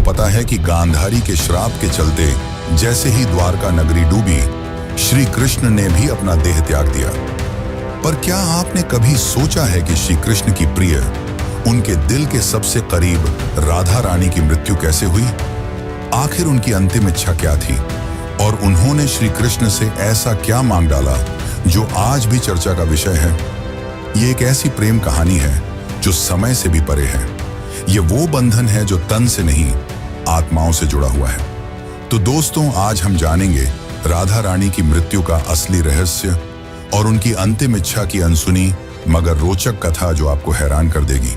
पता है कि गांधारी के श्राप के चलते जैसे ही द्वारका नगरी डूबी, श्री कृष्ण ने भी अपना देह त्याग दिया। पर क्या आपने कभी सोचा है कि श्री कृष्ण की प्रिय, उनके दिल के सबसे करीब राधा रानी की मृत्यु कैसे हुई? आखिर उनकी अंतिम इच्छा क्या थी और उन्होंने श्री कृष्ण से ऐसा क्या मांग डाला जो आज भी चर्चा का विषय है? ये एक ऐसी प्रेम कहानी है जो समय से भी परे है। ये वो बंधन है जो तन से नहीं, आत्माओं से जुड़ा हुआ है। तो दोस्तों, आज हम जानेंगे राधा रानी की मृत्यु का असली रहस्य और उनकी अंतिम इच्छा की अनसुनी मगर रोचक कथा जो आपको हैरान कर देगी।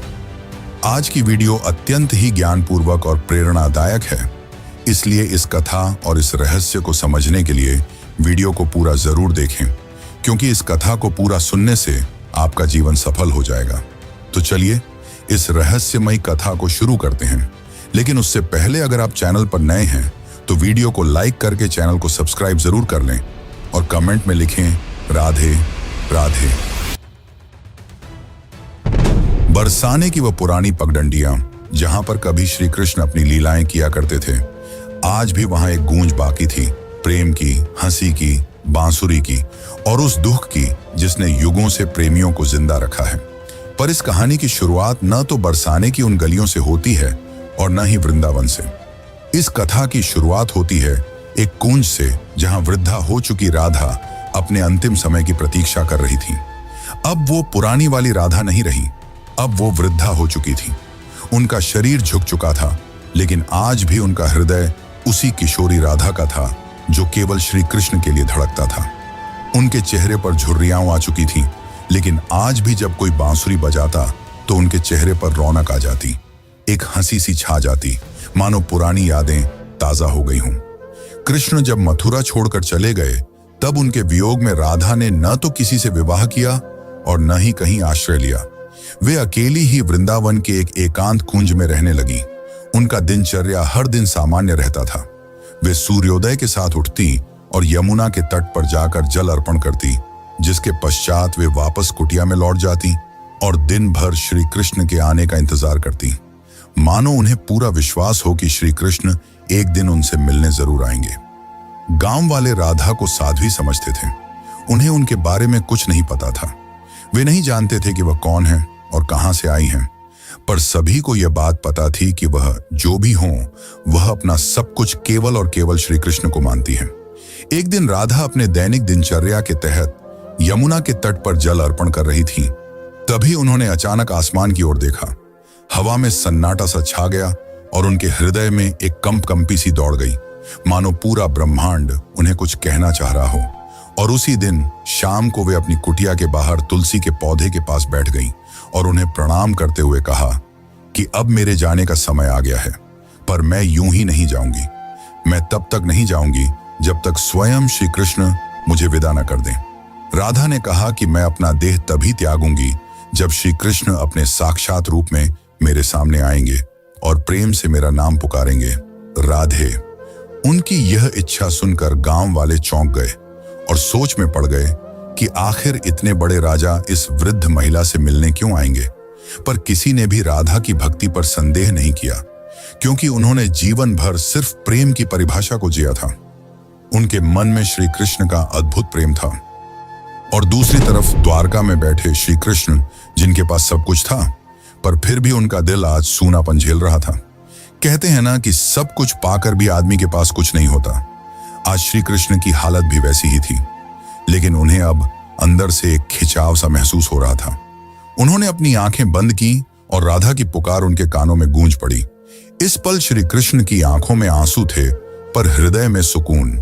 आज की वीडियो अत्यंत ही ज्ञानपूर्वक और प्रेरणादायक है, इसलिए इस कथा और इस रहस्य को समझने के लिए वीडियो को पूरा जरूर देखें, क्योंकि इस कथा को पूरा सुनने से आपका जीवन सफल हो जाएगा। तो चलिए इस रहस्यमयी कथा को शुरू करते हैं। लेकिन उससे पहले अगर आप चैनल पर नए हैं तो वीडियो को लाइक करके चैनल को सब्सक्राइब जरूर कर लें और कमेंट में लिखें राधे राधे। बरसाने की वह पुरानी पगडंडियां जहां पर कभी श्री कृष्ण अपनी लीलाएं किया करते थे, आज भी वहां एक गूंज बाकी थी, प्रेम की, हंसी की, बांसुरी की और उस दुख की जिसने युगों से प्रेमियों को जिंदा रखा है। पर इस कहानी की शुरुआत न तो बरसाने की उन गलियों से होती है और न ही वृंदावन से। इस कथा की शुरुआत होती है एक कुंज से, जहां वृद्धा हो चुकी राधा अपने अंतिम समय की प्रतीक्षा कर रही थी। अब वो पुरानी वाली राधा नहीं रही, अब वो वृद्धा हो चुकी थी। उनका शरीर झुक चुका था, लेकिन आज भी उनका हृदय उसी किशोरी राधा का था जो केवल श्री कृष्ण के लिए धड़कता था। उनके चेहरे पर झुर्रियां आ चुकी थीं, लेकिन आज भी जब कोई बांसुरी बजाता तो उनके चेहरे पर रौनक आ जाती, एक हंसी सी छा जाती, मानो पुरानी यादें ताजा हो गई हों। कृष्ण जब मथुरा छोड़कर चले गए, तब उनके वियोग में राधा ने न तो किसी से विवाह किया और न ही कहीं आश्रय लिया। वे अकेली ही वृंदावन के एक एकांत कुंज में रहने लगी। उनका दिनचर्या हर दिन सामान्य रहता था। वे सूर्योदय के साथ उठती और यमुना के तट पर जाकर जल अर्पण करती, जिसके पश्चात वे वापस कुटिया में लौट जाती और दिन भर श्री कृष्ण के आने का इंतजार करती, मानो उन्हें पूरा विश्वास हो कि श्री कृष्ण एक दिन उनसे मिलने जरूर आएंगे। गांव वाले राधा को साध्वी समझते थे। उन्हें उनके बारे में कुछ नहीं पता था। वे नहीं जानते थे कि वह कौन है और कहां से आई हैं, पर सभी को यह बात पता थी कि वह जो भी हो, वह अपना सब कुछ केवल और केवल श्री कृष्ण को मानती है। एक दिन राधा अपने दैनिक दिनचर्या के तहत यमुना के तट पर जल अर्पण कर रही थी। तभी उन्होंने अचानक आसमान की ओर देखा। हवा में सन्नाटा सा छा गया और उनके हृदय में एक कंपी सी दौड़ गई, मानो पूरा ब्रह्मांड उन्हें कुछ कहना चाह रहा हो। और उसी दिन शाम को वे अपनी कुटिया के बाहर तुलसी के पौधे के पास बैठ गईं और उन्हें प्रणाम करते हुए कहा कि अब मेरे जाने का समय आ गया है, पर मैं यूं ही नहीं जाऊंगी। मैं तब तक नहीं जाऊंगी जब तक स्वयं श्री कृष्ण मुझे विदा न कर दें। राधा ने कहा कि मैं अपना देह तभी त्यागूंगी जब श्री कृष्ण अपने साक्षात रूप में मेरे सामने आएंगे और प्रेम से मेरा नाम पुकारेंगे, राधे। उनकी यह इच्छा सुनकर गांव वाले चौंक गए और सोच में पड़ गए कि आखिर इतने बड़े राजा इस वृद्ध महिला से मिलने क्यों आएंगे। पर किसी ने भी राधा की भक्ति पर संदेह नहीं किया, क्योंकि उन्होंने जीवन भर सिर्फ प्रेम की परिभाषा को जिया था। उनके मन में श्री कृष्ण का अद्भुत प्रेम था और दूसरी तरफ द्वारका में बैठे श्री कृष्ण, जिनके पास सब कुछ था, पर फिर भी उनका दिल आज सूनापन झेल रहा था। कहते हैं ना कि सब कुछ पाकर भी आदमी के पास कुछ नहीं होता। आज श्री कृष्ण की हालत भी वैसी ही थी, लेकिन उन्हें अब अंदर से एक खिंचाव सा महसूस हो रहा था। उन्होंने अपनी आंखें बंद की और राधा की पुकार उनके कानों में गूंज पड़ी। इस पल श्री कृष्ण की आंखों में आंसू थे, पर हृदय में सुकून।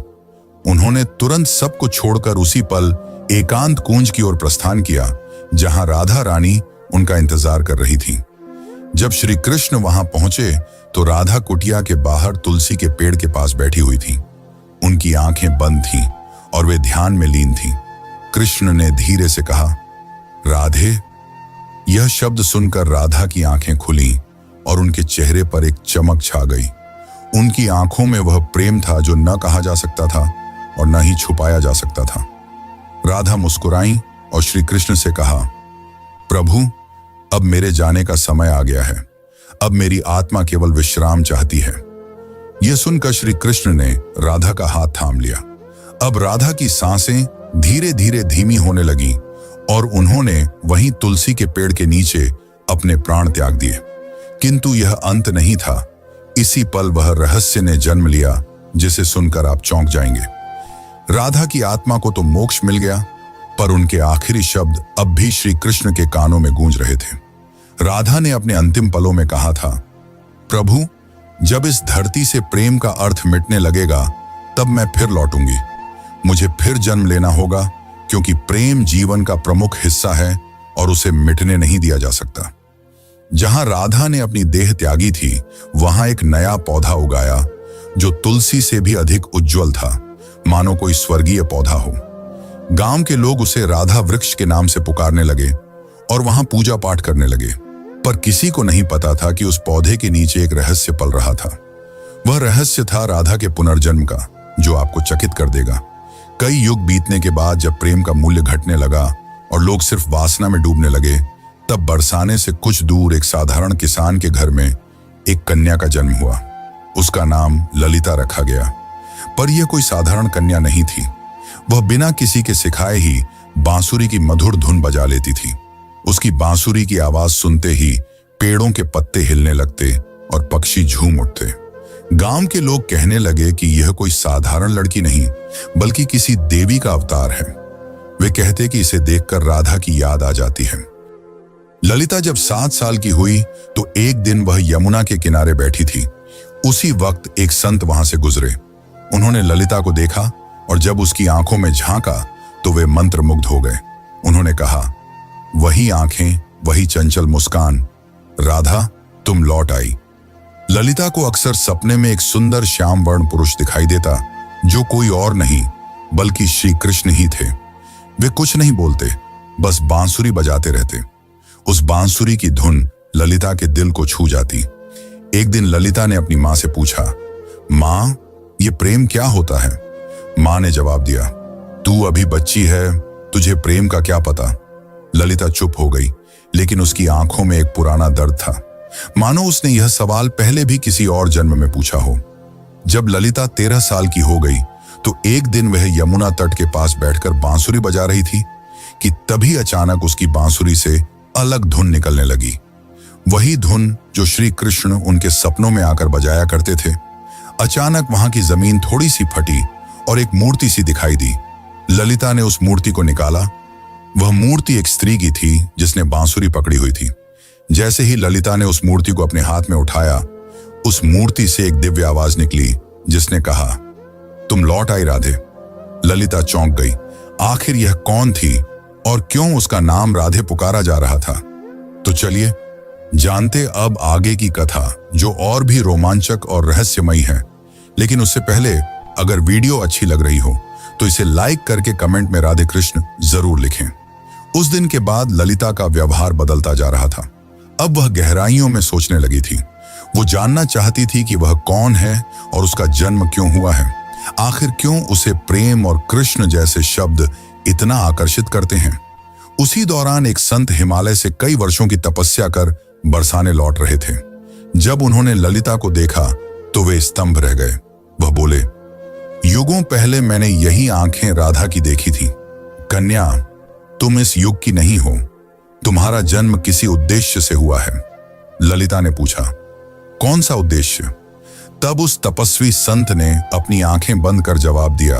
उन्होंने तुरंत सब कुछ छोड़कर उसी पल एकांत कुंज की ओर प्रस्थान किया, जहां राधा रानी उनका इंतजार कर रही थी। जब श्री कृष्ण वहां पहुंचे तो राधा कुटिया के बाहर तुलसी के पेड़ के पास बैठी हुई थी। उनकी आंखें बंद थीं और वे ध्यान में लीन थीं। कृष्ण ने धीरे से कहा, राधे। यह शब्द सुनकर राधा की आंखें खुली और उनके चेहरे पर एक चमक छा गई। उनकी आंखों में वह प्रेम था जो न कहा जा सकता था और न ही छुपाया जा सकता था। राधा मुस्कुराई और श्री कृष्ण से कहा, प्रभु, अब मेरे जाने का समय आ गया है। अब मेरी आत्मा केवल विश्राम चाहती है। यह सुनकर श्री कृष्ण ने राधा का हाथ थाम लिया। अब राधा की सांसें धीरे धीरे धीमी होने लगी और उन्होंने वहीं तुलसी के पेड़ के नीचे अपने प्राण त्याग दिए। किंतु यह अंत नहीं था। इसी पल वह रहस्य ने जन्म लिया जिसे सुनकर आप चौंक जाएंगे। राधा की आत्मा को तो मोक्ष मिल गया, पर उनके आखिरी शब्द अब भी श्री कृष्ण के कानों में गूंज रहे थे। राधा ने अपने अंतिम पलों में कहा था, प्रभु, जब इस धरती से प्रेम का अर्थ मिटने लगेगा तब मैं फिर लौटूंगी। मुझे फिर जन्म लेना होगा, क्योंकि प्रेम जीवन का प्रमुख हिस्सा है और उसे मिटने नहीं दिया जा सकता। जहां राधा ने अपनी देह त्यागी थी, वहां एक नया पौधा उगाया जो तुलसी से भी अधिक उज्जवल था, मानो कोई स्वर्गीय पौधा हो। गांव के लोग उसे राधा वृक्ष के नाम से पुकारने लगे और वहां पूजा पाठ करने लगे। पर किसी को नहीं पता था कि उस पौधे के नीचे एक रहस्य पल रहा था। वह रहस्य था राधा के पुनर्जन्म का, जो आपको चकित कर देगा। कई युग बीतने के बाद जब प्रेम का मूल्य घटने लगा और लोग सिर्फ वासना में डूबने लगे, तब बरसाने से कुछ दूर एक साधारण किसान के घर में एक कन्या का जन्म हुआ। उसका नाम ललिता रखा गया। पर यह कोई साधारण कन्या नहीं थी। वह बिना किसी के सिखाए ही बांसुरी की मधुर धुन बजा लेती थी। उसकी बांसुरी की आवाज सुनते ही पेड़ों के पत्ते हिलने लगते और पक्षी झूम उठते। गांव के लोग कहने लगे कि यह कोई साधारण लड़की नहीं, बल्कि किसी देवी का अवतार है। वे कहते कि इसे देखकर राधा की याद आ जाती है। ललिता जब 7 साल की हुई तो एक दिन वह यमुना के किनारे बैठी थी। उसी वक्त एक संत वहां से गुजरे। उन्होंने ललिता को देखा और जब उसकी आंखों में झांका तो वे मंत्रमुग्ध हो गए। उन्होंने कहा, वही आंखें, वही चंचल मुस्कान, राधा तुम लौट आई। ललिता को अक्सर सपने में एक सुंदर श्याम वर्ण पुरुष दिखाई देता, जो कोई और नहीं बल्कि श्री कृष्ण ही थे। वे कुछ नहीं बोलते, बस बांसुरी बजाते रहते। उस बांसुरी की धुन ललिता के दिल को छू जाती। एक दिन ललिता ने अपनी माँ से पूछा, माँ, ये प्रेम क्या होता है? माँ ने जवाब दिया, तू अभी बच्ची है, तुझे प्रेम का क्या पता। ललिता चुप हो गई, लेकिन उसकी आंखों में एक पुराना दर्द था, मानो उसने यह सवाल पहले भी किसी और जन्म में पूछा हो। जब ललिता 13 साल की हो गई तो एक दिन वह यमुना तट के पास बैठकर बांसुरी बजा रही थी कि तभी अचानक उसकी बांसुरी से अलग धुन निकलने लगी। वही धुन जो श्री कृष्ण उनके सपनों में आकर बजाया करते थे। अचानक वहां की जमीन थोड़ी सी फटी और एक मूर्ति सी दिखाई दी। ललिता ने उस मूर्ति को निकाला। वह मूर्ति एक स्त्री की थी जिसने बांसुरी पकड़ी हुई थी। जैसे ही ललिता ने उस मूर्ति को अपने हाथ में उठाया, उस मूर्ति से एक दिव्य आवाज निकली जिसने कहा, तुम लौट आई राधे। ललिता चौंक गई। आखिर यह कौन थी और क्यों उसका नाम राधे पुकारा जा रहा था? तो चलिए जानते अब आगे की कथा, जो और भी रोमांचक और रहस्यमयी है। लेकिन उससे पहले अगर वीडियो अच्छी लग रही हो तो इसे लाइक करके कमेंट में राधे कृष्ण जरूर लिखें। उस दिन के बाद ललिता का व्यवहार बदलता जा रहा था। अब वह गहराइयों में सोचने लगी थी। वो जानना चाहती थी कि वह कौन है और उसका जन्म क्यों हुआ है। आखिर क्यों उसे प्रेम और कृष्ण जैसे शब्द इतना आकर्षित करते हैं। उसी दौरान एक संत हिमालय से कई वर्षों की तपस्या कर बरसाने लौट रहे थे। जब उन्होंने ललिता को देखा तो वे स्तंभ रह गए। वह बोले, युगों पहले मैंने यही आंखें राधा की देखी थी। कन्या, तुम इस युग की नहीं हो। तुम्हारा जन्म किसी उद्देश्य से हुआ है। ललिता ने पूछा, कौन सा उद्देश्य? तब उस तपस्वी संत ने अपनी आंखें बंद कर जवाब दिया,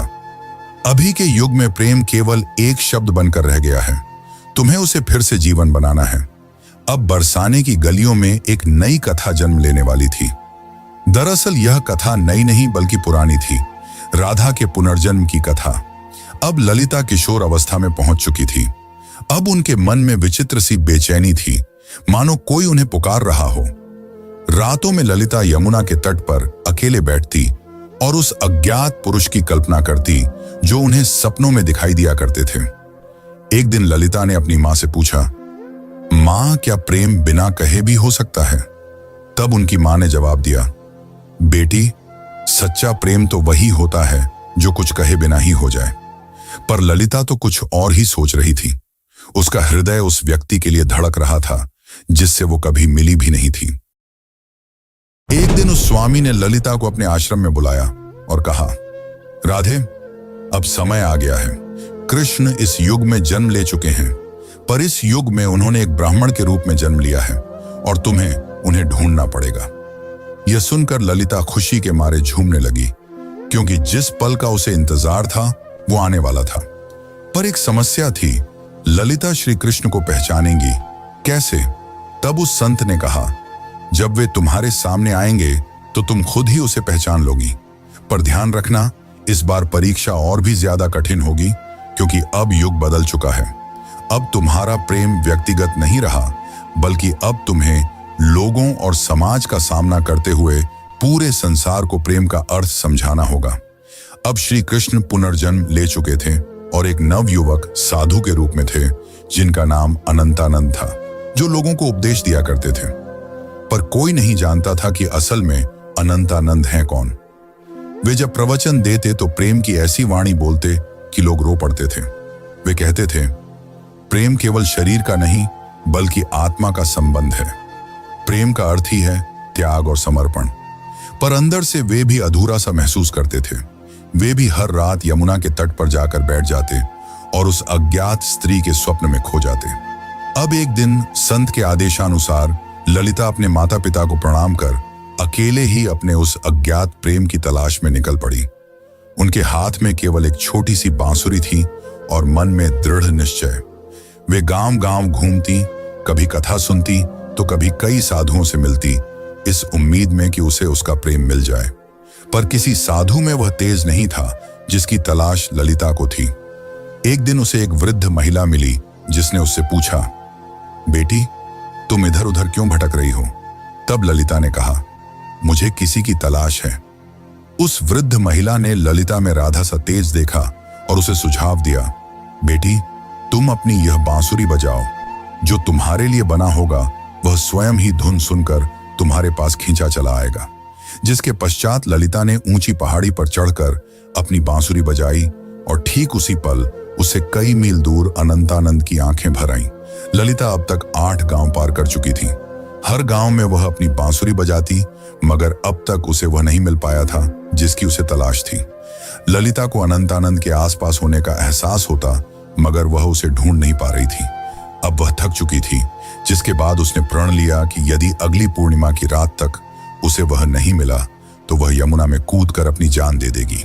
अभी के युग में प्रेम केवल एक शब्द बनकर रह गया है। तुम्हें उसे फिर से जीवन बनाना है। अब बरसाने की गलियों में एक नई कथा जन्म लेने वाली थी। दरअसल यह कथा नई नहीं बल्कि पुरानी थी, राधा के पुनर्जन्म की कथा। अब ललिता किशोर अवस्था में पहुंच चुकी थी। अब उनके मन में विचित्र सी बेचैनी थी, मानो कोई उन्हें पुकार रहा हो। रातों में ललिता यमुना के तट पर अकेले बैठती और उस अज्ञात पुरुष की कल्पना करती जो उन्हें सपनों में दिखाई दिया करते थे। एक दिन ललिता ने अपनी मां से पूछा, मां, क्या प्रेम बिना कहे भी हो सकता है? तब उनकी मां ने जवाब दिया, बेटी, सच्चा प्रेम तो वही होता है जो कुछ कहे बिना ही हो जाए। पर ललिता तो कुछ और ही सोच रही थी। उसका हृदय उस व्यक्ति के लिए धड़क रहा था जिससे वो कभी मिली भी नहीं थी। एक दिन उस स्वामी ने ललिता को अपने आश्रम में बुलाया और कहा, राधे, अब समय आ गया है। कृष्ण इस युग में जन्म ले चुके हैं, पर इस युग में उन्होंने एक ब्राह्मण के रूप में जन्म लिया है और तुम्हें उन्हें ढूंढना पड़ेगा। यह सुनकर ललिता खुशी के मारे झूमने लगी, क्योंकि जिस पल का उसे इंतजार था वो आने वाला था। पर एक समस्या थी, ललिता श्री कृष्ण को पहचानेंगी कैसे? तब उस संत ने कहा, जब वे तुम्हारे सामने आएंगे तो तुम खुद ही उसे पहचान लोगी। पर ध्यान रखना, इस बार परीक्षा और भी ज्यादा कठिन होगी, क्योंकि अब युग बदल चुका है। अब तुम्हारा प्रेम व्यक्तिगत नहीं रहा, बल्कि अब तुम्हें लोगों और समाज का सामना करते हुए पूरे संसार को प्रेम का अर्थ समझाना होगा। अब श्री कृष्ण पुनर्जन्म ले चुके थे और एक नव युवक साधु के रूप में थे, जिनका नाम अनंतानंद था, जो लोगों को उपदेश दिया करते थे। पर कोई नहीं जानता था कि असल में अनंतानंद हैं कौन। वे जब प्रवचन देते तो प्रेम की ऐसी वाणी बोलते कि लोग रो पड़ते थे। वे कहते थे, प्रेम केवल शरीर का नहीं बल्कि आत्मा का संबंध है। प्रेम का अर्थ ही है त्याग और समर्पण। पर अंदर से वे भी अधूरा सा महसूस करते थे। वे भी हर रात यमुना के तट पर जाकर बैठ जाते और उस अज्ञात स्त्री के स्वप्न में खो जाते। अब एक दिन संत के आदेशानुसार ललिता अपने माता पिता को प्रणाम कर अकेले ही अपने उस अज्ञात प्रेम की तलाश में निकल पड़ी। उनके हाथ में केवल एक छोटी सी बांसुरी थी और मन में दृढ़ निश्चय। वे गांव-गांव घूमती, कभी कथा सुनती तो कभी कई साधुओं से मिलती, इस उम्मीद में कि उसे उसका प्रेम मिल जाए। पर किसी साधु में वह तेज नहीं था जिसकी तलाश ललिता को थी। एक दिन उसे एक वृद्ध महिला मिली, जिसने उससे पूछा, बेटी, तुम इधर उधर क्यों भटक रही हो? तब ललिता ने कहा, मुझे किसी की तलाश है। उस वृद्ध महिला ने ललिता में राधा सा तेज देखा और उसे सुझाव दिया, बेटी, तुम अपनी यह बांसुरी बजाओ। जो तुम्हारे लिए बना होगा वह स्वयं ही धुन सुनकर तुम्हारे पास खींचा चला आएगा। जिसके पश्चात ललिता ने ऊंची पहाड़ी पर चढ़कर अपनी बांसुरी बजाई और ठीक उसी पल उसे कई मील दूर अनंतानंद की आंखें भर आईं। ललिता अब तक 8 गांव पार कर चुकी थी। हर गांव में वह अपनी बांसुरी बजाती, मगर अब तक उसे वह नहीं मिल पाया था जिसकी उसे तलाश थी। ललिता को अनंतानंद के आसपास होने का एहसास होता, मगर वह उसे ढूंढ नहीं पा रही थी। अब वह थक चुकी थी, जिसके बाद उसने प्रण लिया कि यदि अगली पूर्णिमा की रात तक उसे वह नहीं मिला तो वह यमुना में कूदकर अपनी जान दे देगी।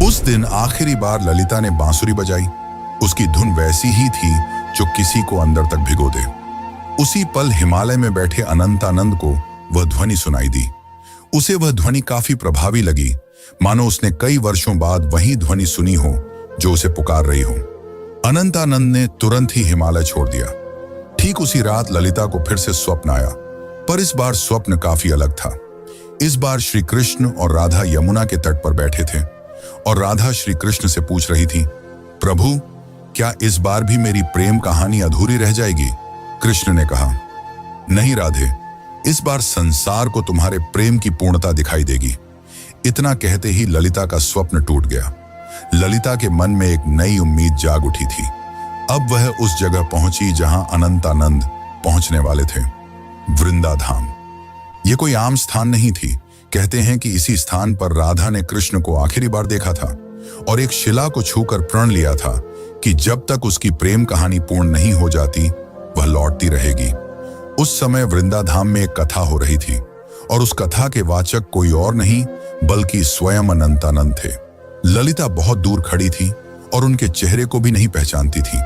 उस दिन आखिरी बार ललिता ने बांसुरी बजाई। उसकी धुन वैसी ही थी जो किसी को अंदर तक भिगो दे। उसी पल हिमालय में बैठे अनंतानंद को वह ध्वनि सुनाई दी। उसे वह ध्वनि काफी प्रभावी लगी, मानो उसने कई वर्षों बाद वही ध्वनि सुनी हो जो उसे पुकार रही हो। अनंतानंद ने तुरंत ही हिमालय छोड़ दिया। ठीक उसी रात ललिता को फिर से स्वप्न आया, पर इस बार स्वप्न काफी अलग था। इस बार श्री कृष्ण और राधा यमुना के तट पर बैठे थे और राधा श्री कृष्ण से पूछ रही थी, प्रभु, क्या इस बार भी मेरी प्रेम कहानी अधूरी रह जाएगी? कृष्ण ने कहा, नहीं राधे, इस बार संसार को तुम्हारे प्रेम की पूर्णता दिखाई देगी। इतना कहते ही ललिता का स्वप्न टूट गया। ललिता के मन में एक नई उम्मीद जाग उठी थी। अब वह उस जगह पहुंची जहां अनंतानंद पहुंचने वाले थे, वृंदाधाम। यह कोई आम स्थान नहीं थी। कहते हैं कि इसी स्थान पर राधा ने कृष्ण को आखिरी बार देखा था और एक शिला को छूकर प्रण लिया था कि जब तक उसकी प्रेम कहानी पूर्ण नहीं हो जाती वह लौटती रहेगी। उस समय वृंदाधाम में एक कथा हो रही थी और उस कथा के वाचक कोई और नहीं बल्कि स्वयं अनंतानंद थे। ललिता बहुत दूर खड़ी थी और उनके चेहरे को भी नहीं पहचानती थी,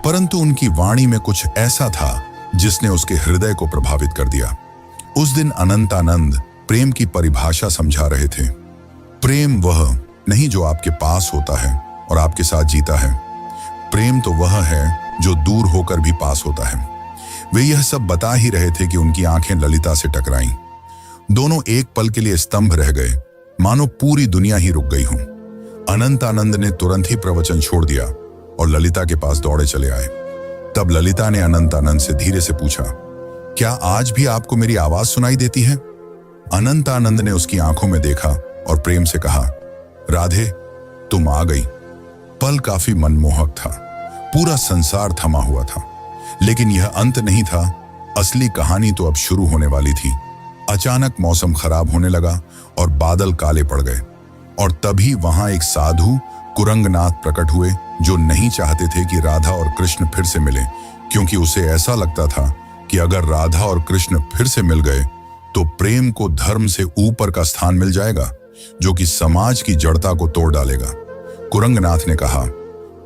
परंतु उनकी वाणी में कुछ ऐसा था जिसने उसके हृदय को प्रभावित कर दिया। उस दिन अनंतानंद प्रेम की परिभाषा समझा रहे थे। प्रेम वह नहीं जो आपके पास होता है और आपके साथ जीता है। प्रेम तो वह है जो दूर होकर भी पास होता है। वे यह सब बता ही रहे थे कि उनकी आंखें ललिता से टकराईं। दोनों एक पल के लिए स्तंभ रह गए, मानो पूरी दुनिया ही रुक गई हो। अनंतानंद ने तुरंत ही प्रवचन छोड़ दिया और ललिता के पास दौड़े चले आए। तब ललिता ने अनंतानंद से धीरे से पूछा, क्या आज भी आपको मेरी आवाज सुनाई देती है? अनंतानंद ने उसकी आंखों में देखा और प्रेम से कहा, राधे, तुम आ गई। पल काफी मनमोहक था। पूरा संसार थमा हुआ था, लेकिन यह अंत नहीं था। असली कहानी तो अब शुरू होने वाली थी। अचानक मौसम खराब होने लगा और बादल काले पड़ गए, और तभी वहां एक साधु कुरंगनाथ प्रकट हुए, जो नहीं चाहते थे कि राधा और कृष्ण फिर से मिलें, क्योंकि उसे ऐसा लगता था कि अगर राधा और कृष्ण फिर से मिल गए तो प्रेम को धर्म से ऊपर का स्थान मिल जाएगा, जो कि समाज की जड़ता को तोड़ डालेगा। कुरंगनाथ ने कहा,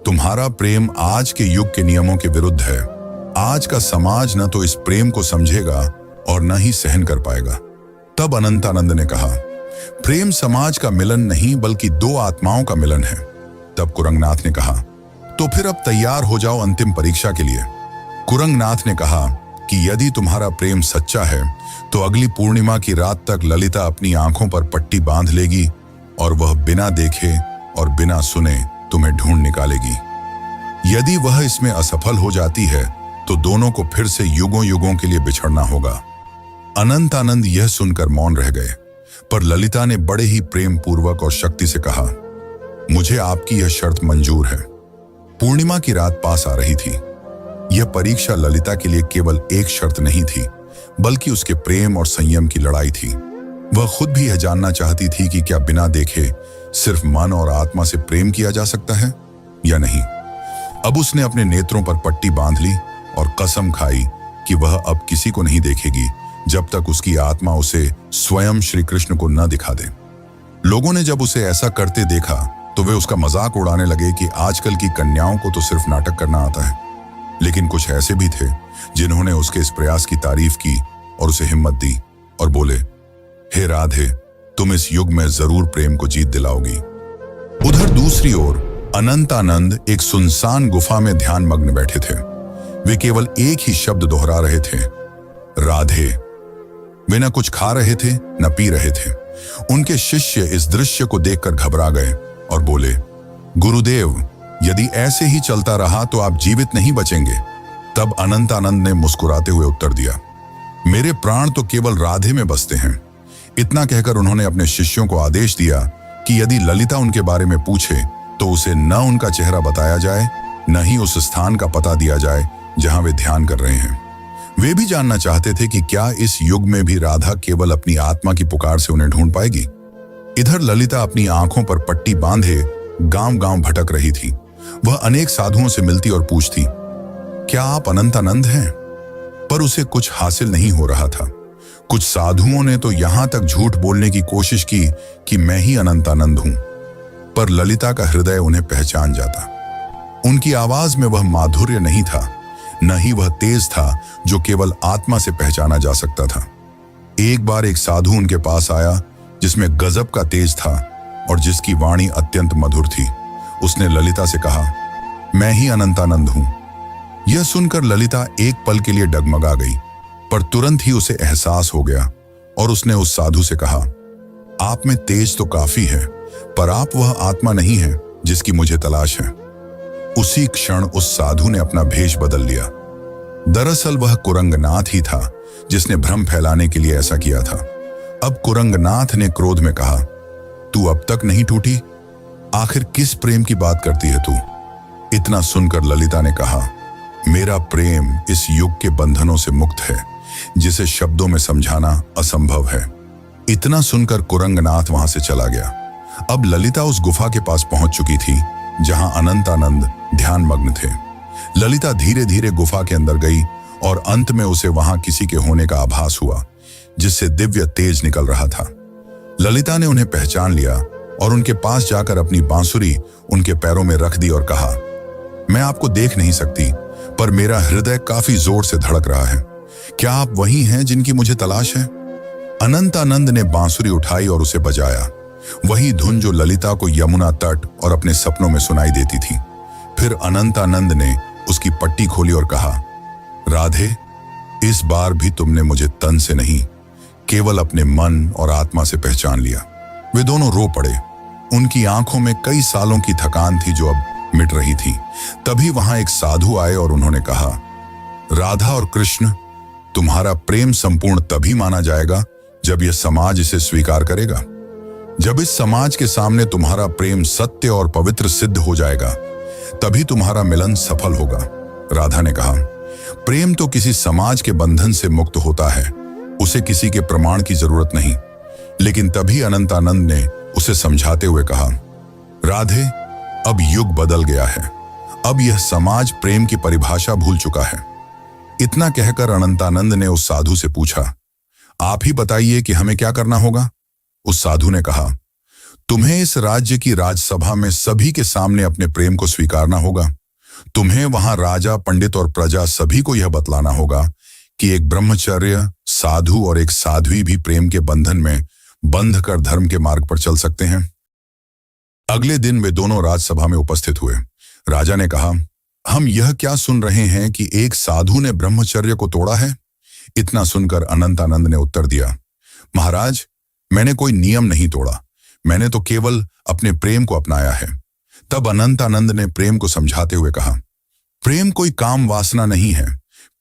तुम्हारा प्रेम आज के युग के नियमों के विरुद्ध है। आज का समाज न तो इस प्रेम को समझेगा और न ही सहन कर पाएगा। तब अनंतानंद ने कहा, प्रेम समाज का मिलन नहीं बल्कि दो आत्माओं का मिलन है। तब कुरंगनाथ ने कहा, तो फिर अब तैयार हो जाओ अंतिम परीक्षा के लिए। कुरंगनाथ ने कहा कि यदि तुम्हारा प्रेम सच्चा है तो अगली पूर्णिमा की रात तक ललिता अपनी आंखों पर पट्टी बांध लेगी और वह बिना देखे और बिना सुने तुम्हें ढूंढ निकालेगी। यदि वह इसमें असफल हो जाती है तो दोनों को फिर से युगों युगों के लिए बिछड़ना होगा। अनंतानंद यह सुनकर मौन रह गए, पर ललिता ने बड़े ही प्रेम पूर्वक और शक्ति से कहा, मुझे आपकी यह शर्त मंजूर है। पूर्णिमा की रात पास आ रही थी। यह परीक्षा ललिता के लिए केवल एक शर्त नहीं थी, बल्कि उसके प्रेम और संयम की लड़ाई थी। वह खुद भी यह जानना चाहती थी कि क्या बिना देखे सिर्फ मन और आत्मा से प्रेम किया जा सकता है या नहीं। अब उसने अपने नेत्रों पर पट्टी बांध ली और कसम खाई कि वह अब किसी को नहीं देखेगी जब तक उसकी आत्मा उसे स्वयं श्री कृष्ण को न दिखा दे। लोगों ने जब उसे ऐसा करते देखा तो वे उसका मजाक उड़ाने लगे कि आजकल की कन्याओं को तो सिर्फ नाटक करना आता है। लेकिन कुछ ऐसे भी थे जिन्होंने उसके इस प्रयास की तारीफ की और उसे हिम्मत दी और बोले, हे राधे, तुम इस युग में जरूर प्रेम को जीत दिलाओगी। उधर दूसरी ओर अनंतानंद एक सुनसान गुफा में ध्यान मग्न बैठे थे। वे केवल एक ही शब्द दोहरा रहे थे, राधे। वे न कुछ खा रहे थे न पी रहे थे। उनके शिष्य इस दृश्य को देखकर घबरा गए और बोले, गुरुदेव, यदि ऐसे ही चलता रहा तो आप जीवित नहीं बचेंगे। तब अनंतानंद ने मुस्कुराते हुए उत्तर दिया, मेरे प्राण तो केवल राधे में बसते हैं। इतना कहकर उन्होंने अपने शिष्यों को आदेश दिया कि यदि ललिता उनके बारे में पूछे तो उसे न उनका चेहरा बताया जाए, न ही उस स्थान का पता दिया जाए जहां वे ध्यान कर रहे हैं। वे भी जानना चाहते थे कि क्या इस युग में भी राधा केवल अपनी आत्मा की पुकार से उन्हें ढूंढ पाएगी। इधर ललिता अपनी आंखों पर पट्टी बांधे गांव-गांव भटक रही थी। वह अनेक साधुओं से मिलती और पूछती, क्या आप अनंतानंद हैं? पर उसे कुछ हासिल नहीं हो रहा था। कुछ साधुओं ने तो यहां तक झूठ बोलने की कोशिश की कि मैं ही अनंतानंद हूं, पर ललिता का हृदय उन्हें पहचान जाता। उनकी आवाज में वह माधुर्य नहीं था, न ही वह तेज था जो केवल आत्मा से पहचाना जा सकता था। एक बार एक साधु उनके पास आया जिसमें गजब का तेज था और जिसकी वाणी अत्यंत मधुर थी। उसने ललिता से कहा, मैं ही अनंतानंद हूं। यह सुनकर ललिता एक पल के लिए डगमगा गई, पर तुरंत ही उसे एहसास हो गया और उसने उस साधु से कहा, आप में तेज तो काफी है, पर आप वह आत्मा नहीं है जिसकी मुझे तलाश है। उसी क्षण उस साधु ने अपना भेष बदल लिया। दरअसल वह कुरंगनाथ ही था जिसने भ्रम फैलाने के लिए ऐसा किया था। अब कुरंगनाथ ने क्रोध में कहा, तू अब तक नहीं टूटी? आखिर किस प्रेम की बात करती है तू? इतना सुनकर ललिता ने कहा, मेरा प्रेम इस युग के बंधनों से मुक्त है, जिसे शब्दों में समझाना असंभव है। इतना सुनकर कुरंगनाथ वहां से चला गया। अब ललिता उस गुफा के पास पहुंच चुकी थी जहां अनंतानंद ध्यान मग्न थे। ललिता धीरे धीरे गुफा के अंदर गई और अंत में उसे वहां किसी के होने का आभास हुआ, जिससे दिव्य तेज निकल रहा था। ललिता ने उन्हें पहचान लिया और उनके पास जाकर अपनी बांसुरी उनके पैरों में रख दी और कहा, मैं आपको देख नहीं सकती, पर मेरा हृदय काफी जोर से धड़क रहा है। क्या आप वही हैं जिनकी मुझे तलाश है? अनंतानंद ने बांसुरी उठाई और उसे बजाया, वही धुन जो ललिता को यमुना तट और अपने सपनों में सुनाई देती थी। फिर अनंतानंद ने उसकी पट्टी खोली और कहा, राधे, इस बार भी तुमने मुझे तन से नहीं, केवल अपने मन और आत्मा से पहचान लिया। वे दोनों रो पड़े। उनकी आंखों में कई सालों की थकान थी जो अब मिट रही थी। तभी वहां एक साधु आए और उन्होंने कहा, राधा और कृष्ण, तुम्हारा प्रेम संपूर्ण तभी माना जाएगा जब यह समाज इसे स्वीकार करेगा। जब इस समाज के सामने तुम्हारा प्रेम सत्य और पवित्र सिद्ध हो जाएगा, तभी तुम्हारा मिलन सफल होगा। राधा ने कहा, प्रेम तो किसी समाज के बंधन से मुक्त होता है, उसे किसी के प्रमाण की जरूरत नहीं। लेकिन तभी अनंतानंद ने उसे समझाते हुए कहा, राधे, अब युग बदल गया है। अब यह समाज प्रेम की परिभाषा भूल चुका है। इतना कहकर अनंतानंद ने उस साधु से पूछा, आप ही बताइए कि हमें क्या करना होगा। उस साधु ने कहा, तुम्हें इस राज्य की राजसभा में सभी के सामने अपने प्रेम को स्वीकारना होगा। तुम्हें वहां राजा, पंडित और प्रजा सभी को यह बतलाना होगा कि एक ब्रह्मचर्य साधु और एक साध्वी भी प्रेम के बंधन में बंध कर धर्म के मार्ग पर चल सकते हैं। अगले दिन वे दोनों राजसभा में उपस्थित हुए। राजा ने कहा, हम यह क्या सुन रहे हैं कि एक साधु ने ब्रह्मचर्य को तोड़ा है। इतना सुनकर अनंतानंद ने उत्तर दिया, महाराज, मैंने कोई नियम नहीं तोड़ा, मैंने तो केवल अपने प्रेम को अपनाया है। तब अनंतानंद ने प्रेम को समझाते हुए कहा, प्रेम कोई काम वासना नहीं है,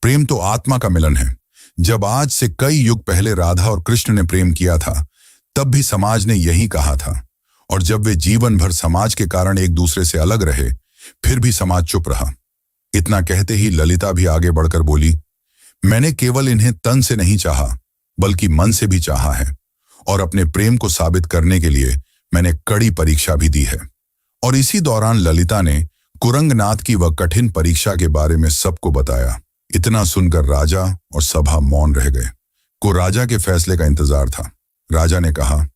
प्रेम तो आत्मा का मिलन है। जब आज से कई युग पहले राधा और कृष्ण ने प्रेम किया था, तब भी समाज ने यही कहा था, और जब वे जीवन भर समाज के कारण एक दूसरे से अलग रहे, फिर भी समाज चुप रहा। इतना कहते ही ललिता भी आगे बढ़कर बोली, मैंने केवल इन्हें तन से नहीं चाहा, बल्कि मन से भी चाहा है, और अपने प्रेम को साबित करने के लिए मैंने कड़ी परीक्षा भी दी है। और इसी दौरान ललिता ने कुरंगनाथ की वह कठिन परीक्षा के बारे में सबको बताया। इतना सुनकर राजा और सभा मौन रह गए। को राजा के फैसले का इंतजार था। राजा ने कहा,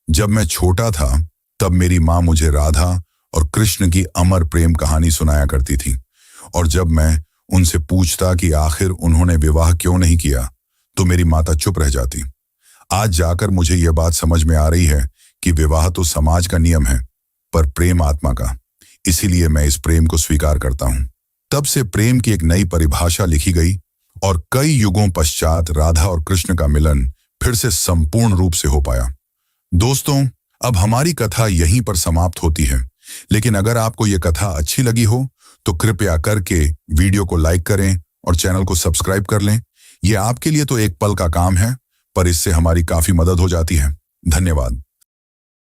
जब मैं छोटा था तब मेरी माँ मुझे राधा और कृष्ण की अमर प्रेम कहानी सुनाया करती थी, और जब मैं उनसे पूछता कि आखिर उन्होंने विवाह क्यों नहीं किया, तो मेरी माता चुप रह जाती। आज जाकर मुझे यह बात समझ में आ रही है कि विवाह तो समाज का नियम है, पर प्रेम आत्मा का। इसीलिए मैं इस प्रेम को स्वीकार करता हूं। तब से प्रेम की एक नई परिभाषा लिखी गई, और कई युगों पश्चात राधा और कृष्ण का मिलन फिर से संपूर्ण रूप से हो पाया। दोस्तों, अब हमारी कथा यहीं पर समाप्त होती है, लेकिन अगर आपको यह कथा अच्छी लगी हो तो कृपया करके वीडियो को लाइक करें और चैनल को सब्सक्राइब कर लें। यह आपके लिए तो एक पल का काम है, पर इससे हमारी काफी मदद हो जाती है। धन्यवाद।